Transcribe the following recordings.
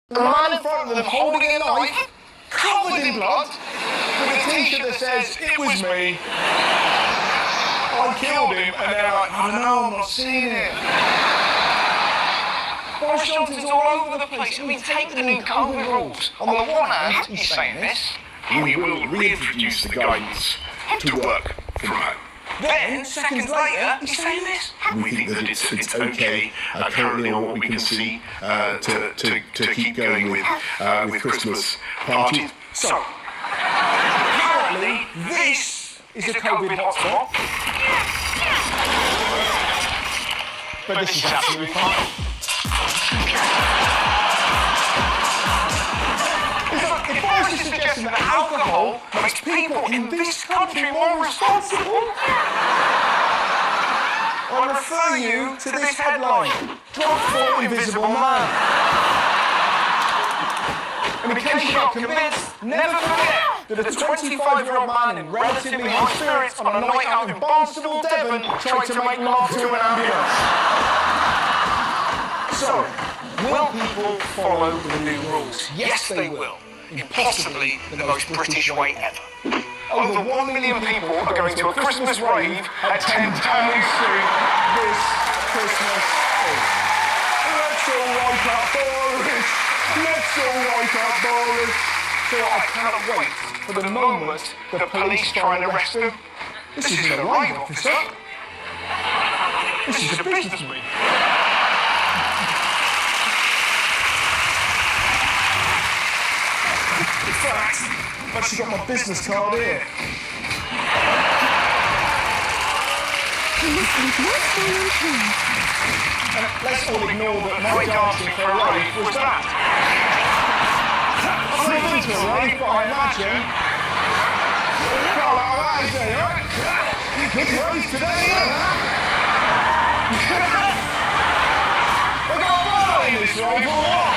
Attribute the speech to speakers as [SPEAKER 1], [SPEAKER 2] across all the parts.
[SPEAKER 1] The man in front of them holding a knife, covered in blood, with a t-shirt that says, "It was me. I killed him," and they're like, "I don't know, I'm not seeing it." Boris Johnson's all over the place. I mean, take the new COVID rules. On the one hand, he's saying this: we will reintroduce the guidance to work from home. Then, seconds later, he's saying this: we think that it's okay, currently on what we can see, to keep going with Christmas parties. So, apparently, this is a COVID hotspot. But this is absolutely fine. If Boris is suggesting that alcohol makes people in this country more responsible, I refer you to this headline: "Drug for Invisible Man." And in case you're not convinced, never forget that a 25-year-old man in relatively high spirits on a night out in Barnstable, Devon, tried to make love to an ambulance. So, will people follow the new rules? Yes, they will. In possibly the most British way ever. Over 1 million people are going to a Christmas rave at 10 Downing Street this Christmas Eve. Let's all wake up, Boris! Let's all wake up, Boris! So I cannot wait for the moment the police try and arrest him. This isn't a rave, officer. This is a business meeting. In fact, I've actually got my business card here. And let's all ignore that my dancing for a rave was that. I've never been to a rave, but I imagine... Well, that is it, right? Good rave today, We've got a bar in this rave, or what?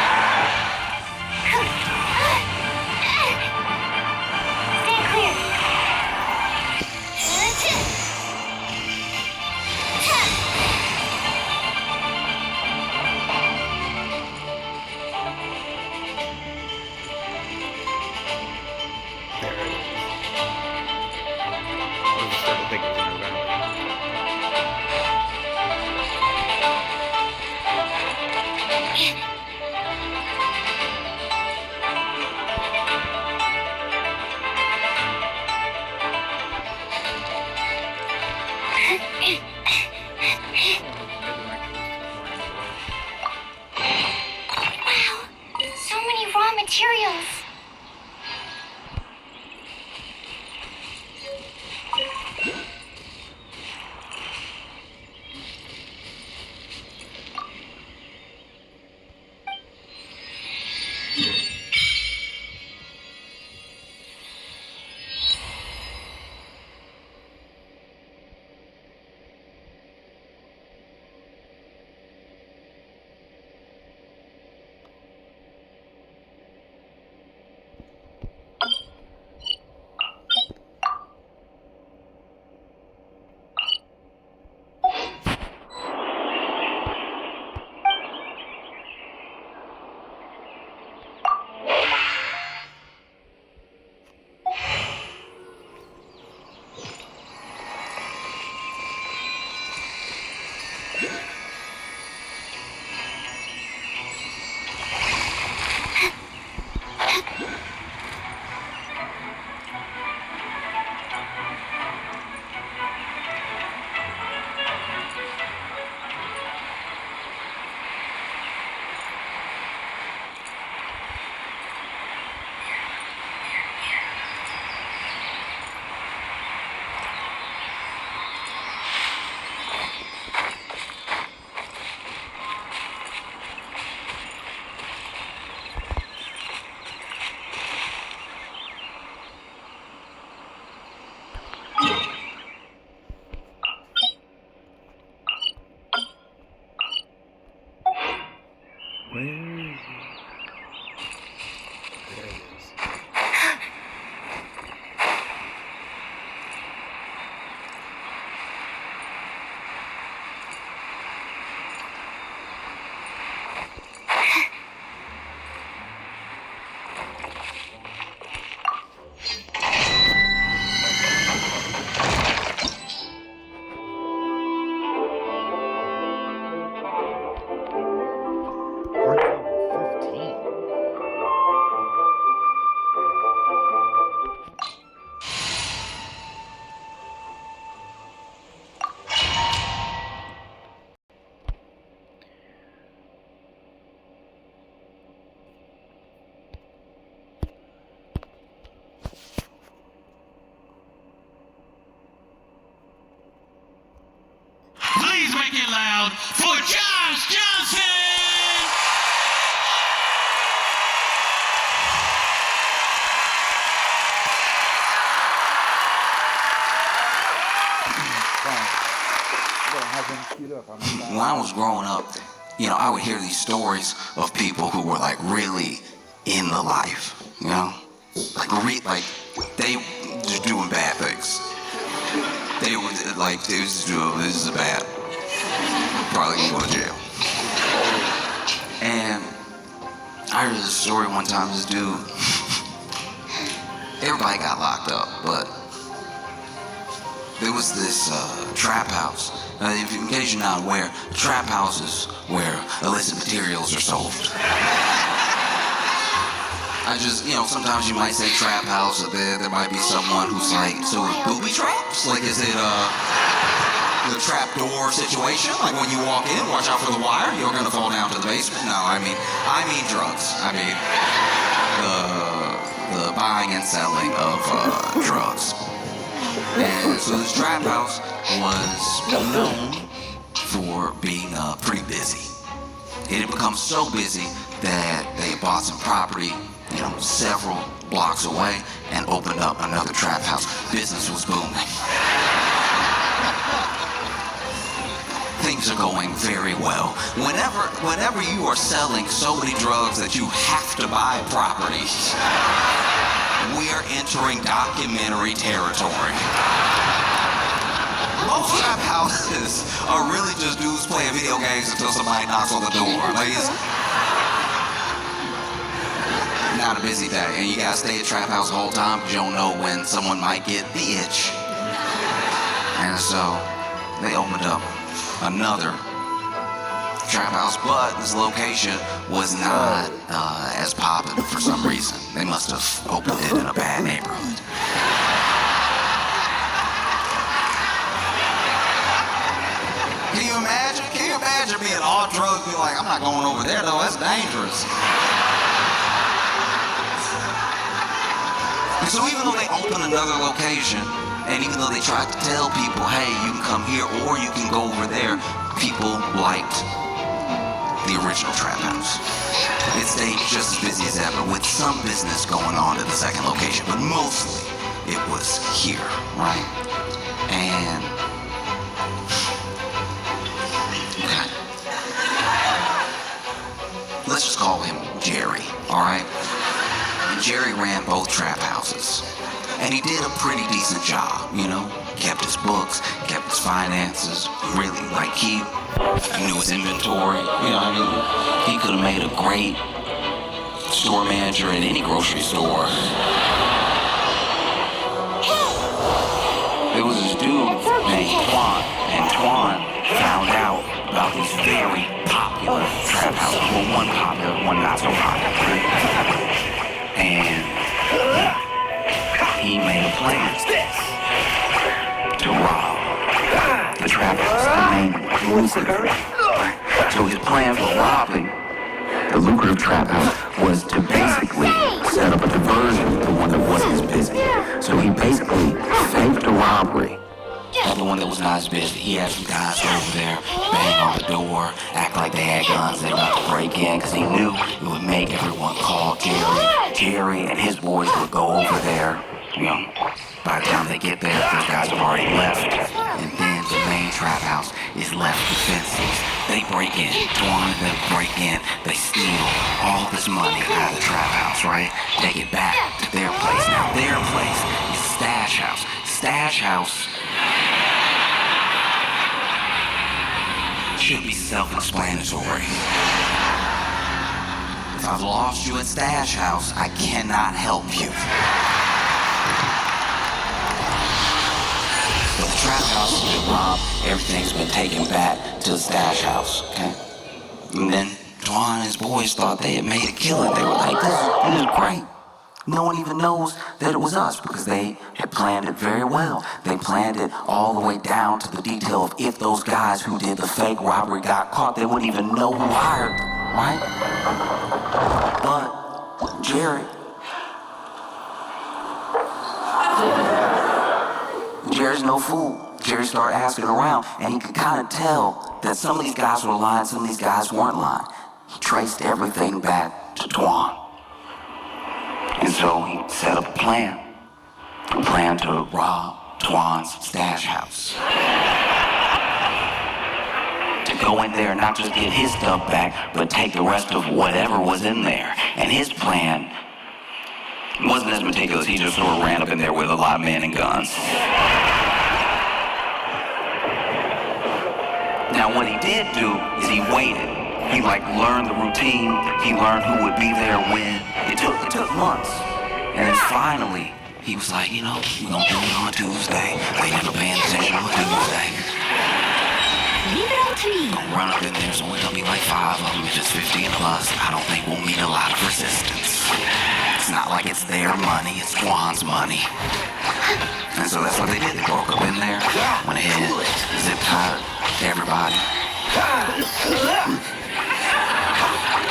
[SPEAKER 2] When I was growing up, I would hear these stories of people who were like really in the life, like they just doing bad things. They was like, this is bad. Probably gonna go to jail. And I heard this story one time. This dude, everybody got locked up, but there was this trap house. In case you're not aware, trap houses where illicit materials are sold. Sometimes you might say trap house, or there might be someone who's like, so booby traps? Like, is it the trap door situation? Like when you walk in, watch out for the wire, you're gonna fall down to the basement? No, I mean drugs. I mean, the buying and selling of drugs. And so this trap house was known for being pretty busy. It had become so busy that they bought some property, several blocks away, and opened up another trap house. Business was booming. Things are going very well. Whenever you are selling so many drugs that you have to buy property, we are entering documentary territory. Most trap houses are really just dudes playing video games until somebody knocks on the door. Like, it's not a busy day, and you gotta stay at trap house the whole time because you don't know when someone might get the itch. And so they opened up another trap house, but this location was not as poppin' for some reason. They must have opened it in a bad neighborhood. Can you imagine being all drugs, being like, I'm not going over there though, that's dangerous. And so even though they opened another location, and even though they tried to tell people, hey, you can come here or you can go over there, people liked the original trap house. It stayed just as busy as ever, with some business going on at the second location, but mostly it was here, right? And okay, let's just call him Jerry, all right? And Jerry ran both trap houses. And he did a pretty decent job, kept his books, kept his finances, really, like he knew his inventory, he could have made a great store manager at any grocery store. There was this dude named Twan, and Twan found out about these very popular trap houses. Well, one popular, one not so popular, right? And he made a plan to rob the trap house. So his plan for robbing the lucrative trap house was to basically set up a diversion to one that wasn't as busy. So he basically faked a robbery of the one that was not as busy. He had some guys over there bang on the door, act like they had guns, they were about to break in, because he knew it would make everyone call Jerry. Jerry and his boys would go over there. By the time they get there, those guys have already left. And then the main trap house is left defenseless. They break in, Twan and them break in, they steal all this money out of the trap house, right? Take it back to their place. Now their place is Stash House. Stash House should be self-explanatory. If I've lost you at Stash House, I cannot help you. But the trap house has been robbed, everything's been taken back to the Stash House, okay? And then Twan and his boys thought they had made a killing. They were like, this is great. No one even knows that it was us, because they had planned it very well. They planned it all the way down to the detail of if those guys who did the fake robbery got caught, they wouldn't even know who hired them, right? But Jerry's no fool. Jerry started asking around, and he could kind of tell that some of these guys were lying, some of these guys weren't lying. He traced everything back to Twan. And so he set up a plan to rob Twan's stash house. To go in there and not just get his stuff back, but take the rest of whatever was in there. And his plan wasn't as meticulous. He just sort of ran up in there with a lot of men and guns. Now what he did do is he waited. He learned the routine. He learned who would be there when. It took months. And then finally, he was like, we're gonna do it on Tuesday. They never paying attention on Tuesday.
[SPEAKER 3] Leave it all to me.
[SPEAKER 2] Gonna run up in there, so only gonna be like 5 of them. If it's 50 and plus, I don't think we'll meet a lot of resistance. It's not like it's their money, it's Twan's money. And so that's what they did. They broke up in there, went ahead, zip tied everybody.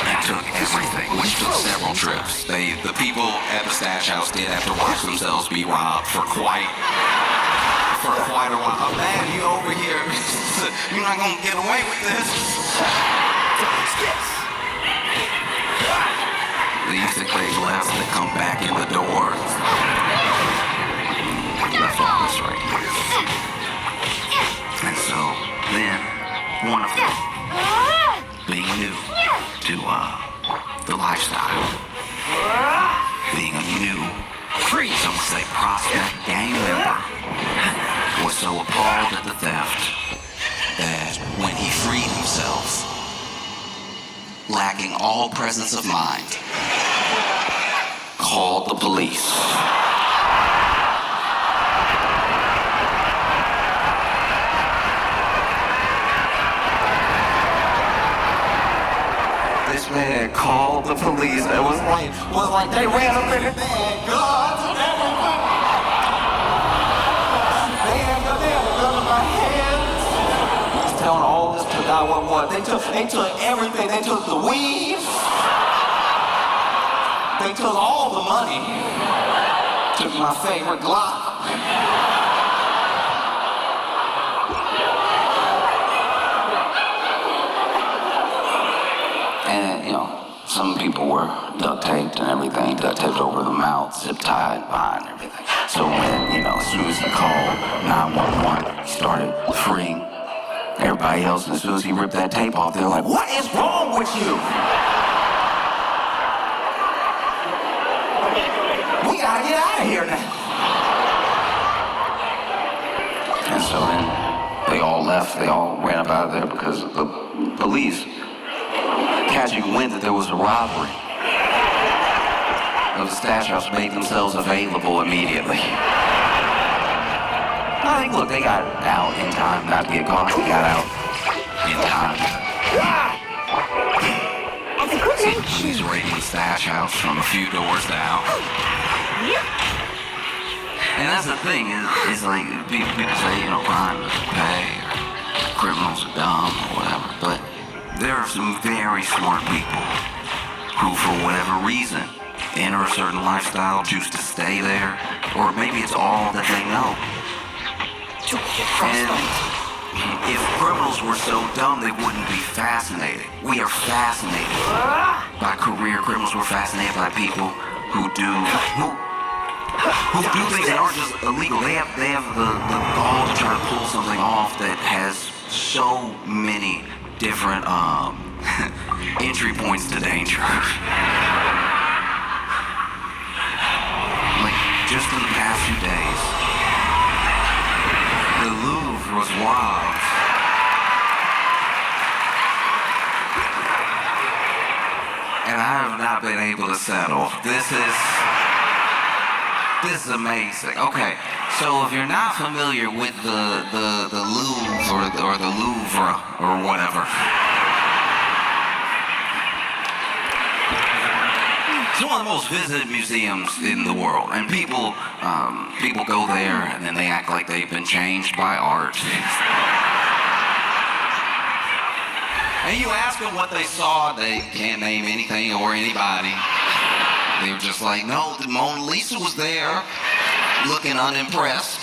[SPEAKER 2] And took everything, which took several trips. The people at the stash house did have to watch themselves be robbed for quite a while. Oh man, you over here. You're not gonna get away with this. You think they left, they come back in the door. Left all this right here. And so then one of them, being new to the lifestyle, being a new, some would say prospect gang member, was so appalled at the theft that when he freed himself, lacking all presence of mind, called the police. This man called the police. It was like they ran up in the guns and everything. They had gun in my hands. He's telling all this to God they took everything. They took the weed. They took all the money. Took my favorite Glock. And, some people were duct taped and everything, duct taped over the mouth, zip tied behind everything. So when, as soon as he called 911, he started freeing everybody else. And as soon as he ripped that tape off, they're like, "What is wrong with you? We gotta get out of here now." And so then they all left. They all ran up out of there because the police, catching wind that there was a robbery of the stash house, made themselves available immediately. I think, look, they got out in time not to get caught. They got out in time. She's raiding the stash house from a few doors down. And that's the thing, is like, people say, crime doesn't pay, or criminals are dumb, or whatever, but there are some very smart people who, for whatever reason, enter a certain lifestyle, choose to stay there, or maybe it's all that they know. And if criminals were so dumb, they wouldn't be fascinated. We are fascinated by career criminals. We're fascinated by people who do things that aren't just illegal. They have the gall to try to pull something off that has so many different entry points to danger. Like, just in the past few days, the Louvre was robbed. And I have not been able to settle. This is amazing. Okay, so if you're not familiar with the Louvre or the Louvre or whatever, it's one of the most visited museums in the world, and people go there and then they act like they've been changed by art. And you ask them what they saw, they can't name anything or anybody. They were just like, no, the Mona Lisa was there, looking unimpressed.